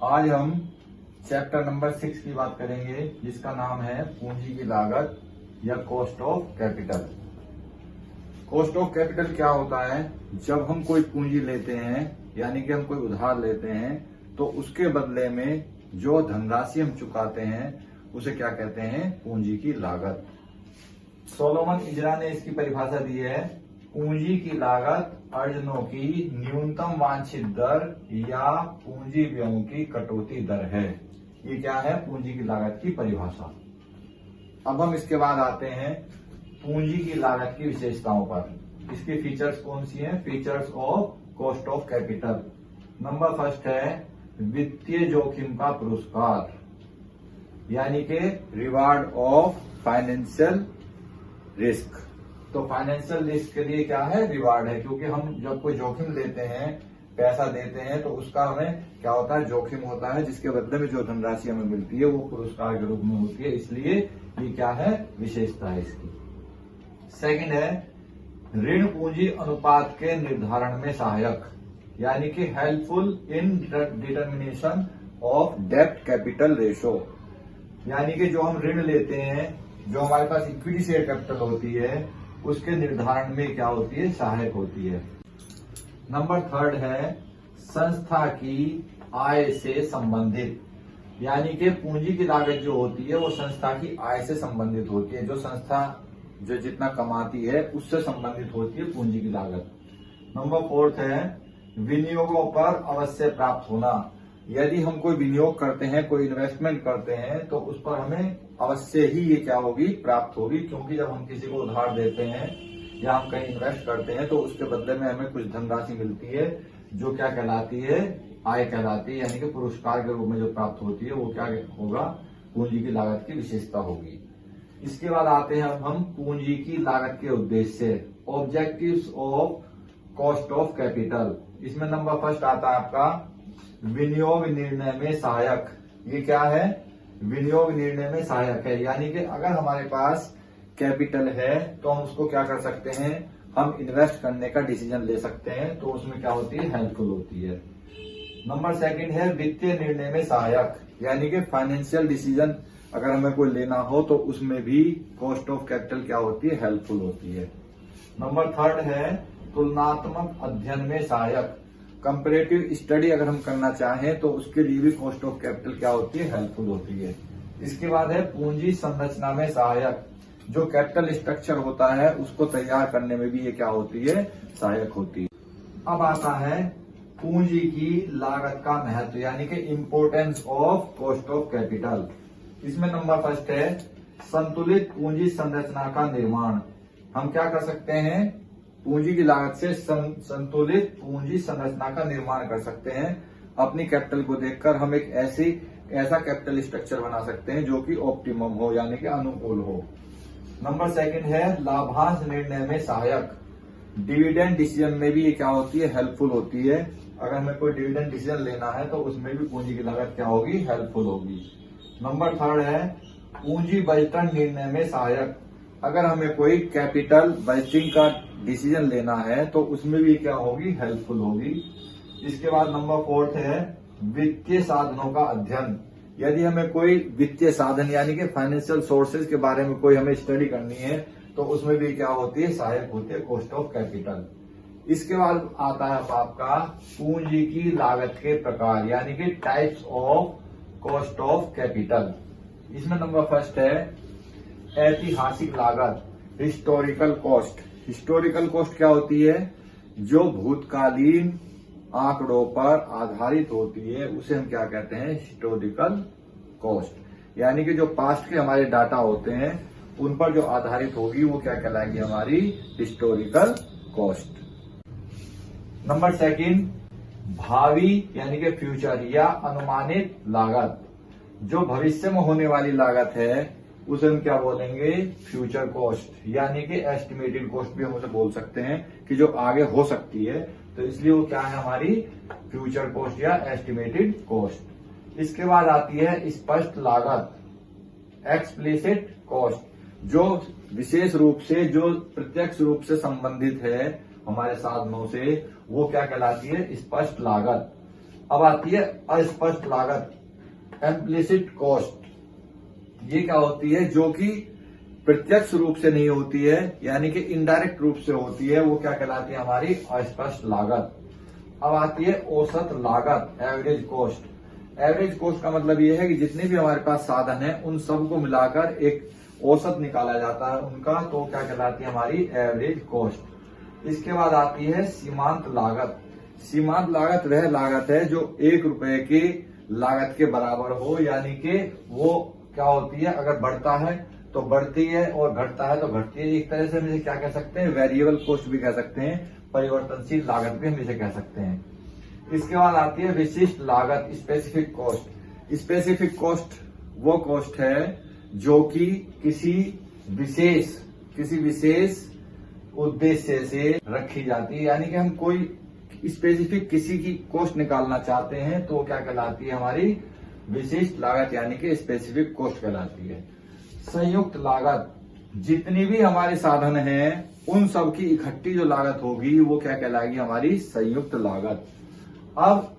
आज हम chapter number 6 की बात करेंगे, जिसका नाम है पूंजी की लागत या cost of capital. Cost of capital क्या होता है? जब हम कोई पूंजी लेते हैं, यानी कि हम कोई उधार लेते हैं, तो उसके बदले में जो धनराशि हम चुकाते हैं उसे क्या कहते हैं? पूंजी की लागत। सोलोमन इजरा ने इसकी परिभाषा दी है, पूंजी की लागत अर्जनों की न्यूनतम वांछित दर या पूंजी व्ययों की कटौती दर है। ये क्या है? पूंजी की लागत की परिभाषा। अब हम इसके बाद आते हैं पूंजी की लागत की विशेषताओं पर। इसकी फीचर्स कौन सी हैं? Features of cost of capital. Number first है वित्तीय जोखिम का पुरस्कार, यानी कि रिवार्ड ऑफ फाइनेंशियल रिस्क। तो फाइनेंशियल रिस्क के लिए क्या है? रिवार्ड है, क्योंकि हम जब कोई जोखिम लेते हैं, पैसा देते हैं, तो उसका हमें क्या होता है? जोखिम होता है, जिसके बदले में जो धनराशि हमें मिलती है वो पुरस्कार के रूप में होती है। इसलिए ये क्या है? विशेषता है इसकी। सेकंड है ऋण पूंजी अनुपात के निर्धारण में सहायक, यानी कि हेल्पफुल इन डिटर्मिनेशन ऑफ डेब्ट कैपिटल रेशो। यानी कि जो हम ऋण लेते हैं, जो हमारे पास इक्विटी शेयर कैपिटल होती है, उसके निर्धारण में क्या होती है? सहायक होती है। नंबर थर्ड है संस्था की आय से संबंधित, यानी कि पूंजी की लागत जो होती है वो संस्था की आय से संबंधित होती है। जो संस्था जो जितना कमाती है उससे संबंधित होती है पूंजी की लागत। नंबर फोर्थ है विनियोगों पर अवश्य प्राप्त होना। यदि हम कोई विनियोग करते हैं, कोई इन्वेस्टमेंट करते हैं, तो उस पर हमें अवश्य ही ये क्या होगी? प्राप्त होगी। क्योंकि जब हम किसी को उधार देते हैं या हम कहीं इन्वेस्ट करते हैं, तो उसके बदले में हमें कुछ धनराशि मिलती है, जो क्या कहलाती है? आय कहलाती है, यानी कि पुरस्कार के रूप में जो प्राप्त होती है वो क्या होगा? पूंजी की लागत की विशेषता होगी। इसके बाद आते हैं अब हम पूंजी की लागत के उद्देश्य, objectives of cost of capital. इसमें नंबर फर्स्ट आता है आपका विनियोग निर्णय में सहायक। ये क्या है? विनियोग निर्णय में सहायक है, यानी कि अगर हमारे पास कैपिटल है तो हम उसको क्या कर सकते हैं? हम इन्वेस्ट करने का डिसीजन ले सकते हैं, तो उसमें क्या होती है? हेल्पफुल होती है। नंबर सेकंड है वित्तीय निर्णय में सहायक, यानी कि फाइनेंशियल डिसीजन अगर हमें कोई लेना हो तो उसमें भी कॉस्ट ऑफ कैपिटल क्या होती है? हेल्पफुल होती है। नंबर थर्ड है तुलनात्मक अध्ययन में सहायक। कंपैरेटिव स्टडी अगर हम करना चाहें तो उसके लिए भी कॉस्ट ऑफ कैपिटल क्या होती है? हेल्पफुल होती है। इसके बाद है पूंजी संरचना में सहायक। जो कैपिटल स्ट्रक्चर होता है उसको तैयार करने में भी ये क्या होती है? सहायक होती है। अब आता है पूंजी की लागत का महत्व, यानी कि importance of cost of capital. इसमें नंबर फर्स्ट है संतुलित पूंजी संरचना का निर्माण। हम क्या कर सकते हैं? पूंजी की लागत से संतुलित पूंजी संरचना का निर्माण कर सकते हैं। अपनी कैपिटल को देखकर हम एक ऐसा कैपिटल स्ट्रक्चर बना सकते हैं जो कि ऑप्टिमम हो, यानी कि अनुकूल हो। नंबर सेकंड है लाभांश निर्णय में सहायक। डिविडेंड डिसीजन में भी ये क्या होती है? हेल्पफुल होती है। अगर हमें कोई डिविडेंड डिसीजन लेना है तो उसमें भी पूंजी की लागत क्या होगी? हेल्पफुल होगी। नंबर थर्ड है पूंजी बजटन निर्णय में सहायक। अगर हमें कोई कैपिटल बजटिंग का डिसीजन लेना है तो उसमें भी क्या होगी? हेल्पफुल होगी। इसके बाद नंबर फोर्थ है वित्तीय साधनों का अध्ययन। यदि हमें कोई वित्तीय साधन यानी कि फाइनेंशियल सोर्सेज के बारे में कोई हमें स्टडी करनी है तो उसमें भी क्या होती है? सहायक होती है कॉस्ट ऑफ कैपिटल। इसके बाद आता है आपका पूंजी की लागत के प्रकार, यानी कि types of cost of capital. इसमें नंबर फर्स्ट है ऐतिहासिक लागत, हिस्टोरिकल कॉस्ट। हिस्टोरिकल कॉस्ट क्या होती है? जो भूतकालीन आंकड़ों पर आधारित होती है उसे हम क्या कहते हैं? Historical cost. यानी कि जो पास्ट के हमारे डाटा होते हैं उन पर जो आधारित होगी वो क्या कहलाएगी? हमारी हिस्टोरिकल कॉस्ट। नंबर सेकंड भावी, यानी कि फ्यूचर या अनुमानित लागत। जो भविष्य में होने वाली लागत है उसे हम क्या बोलेंगे? फ्यूचर कॉस्ट, यानी कि एस्टिमेटेड कॉस्ट भी हम उसे बोल सकते हैं कि जो आगे हो सकती है, तो इसलिए वो क्या है? हमारी फ्यूचर कॉस्ट या एस्टिमेटेड कॉस्ट। इसके बाद आती है स्पष्ट लागत, एक्सप्लिसिट कॉस्ट। जो विशेष रूप से, जो प्रत्यक्ष रूप से संबंधित है हमारे साधनों से, वो क्या कहलाती है? स्पष्ट लागत। अब आती है अस्पष्ट लागत, इम्प्लिसिट कॉस्ट। ये क्या होती है? जो कि प्रत्यक्ष रूप से नहीं होती है, यानी कि इनडायरेक्ट रूप से होती है, वो क्या कहलाती है? हमारी अस्पष्ट लागत। अब आती है औसत लागत, एवरेज कॉस्ट। एवरेज कॉस्ट का मतलब ये है कि जितने भी हमारे पास साधन है उन सबको मिलाकर एक औसत निकाला जाता है उनका, तो क्या कहलाती है? हमारी एवरेज कॉस्ट। इसके बाद आती है सीमांत लागत। सीमांत लागत वह लागत है जो 1 रुपए की लागत के बराबर हो, यानी कि वो क्या होती है? अगर बढ़ता है तो बढ़ती है और घटता है तो घटती है। एक तरह से हम इसे क्या कह सकते हैं? वेरिएबल कॉस्ट भी कह सकते हैं, परिवर्तनशील लागत भी हम इसे कह सकते हैं। इसके बाद आती है विशिष्ट लागत, स्पेसिफिक कॉस्ट। स्पेसिफिक कॉस्ट वो कॉस्ट है जो कि किसी विशेष उद्देश्य से रखी जाती है, यानी कि हम कोई स्पेसिफिक किसी की कॉस्ट निकालना चाहते हैं तो क्या कहलाती है? हमारी विशिष्ट लागत, यानी कि स्पेसिफिक कॉस्ट कहलाती है। संयुक्त लागत, जितनी भी हमारे साधन हैं उन सब की इकट्ठी जो लागत होगी वो क्या कहलाएगी? हमारी संयुक्त लागत। अब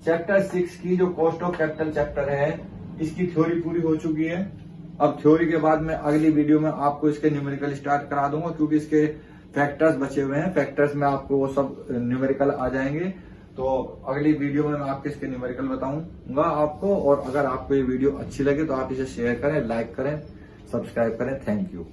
चैप्टर 6 की जो कॉस्ट ऑफ कैपिटल चैप्टर है, इसकी थ्योरी पूरी हो चुकी है। अब थ्योरी के बाद मैं अगली वीडियो में आपको इसके न्यूमेरिकल स्टार्ट करा दूंगा, क्योंकि इसके फैक्टर्स बचे हुए हैं। फैक्टर्स में आपको वो सब न्यूमेरिकल आ जाएंगे, तो अगली वीडियो में मैं आपके इसके न्यूमेरिकल बताऊंगा आपको। और अगर आपको ये वीडियो अच्छी लगे तो आप इसे शेयर करें, लाइक करें, सब्सक्राइब करें। Thank you.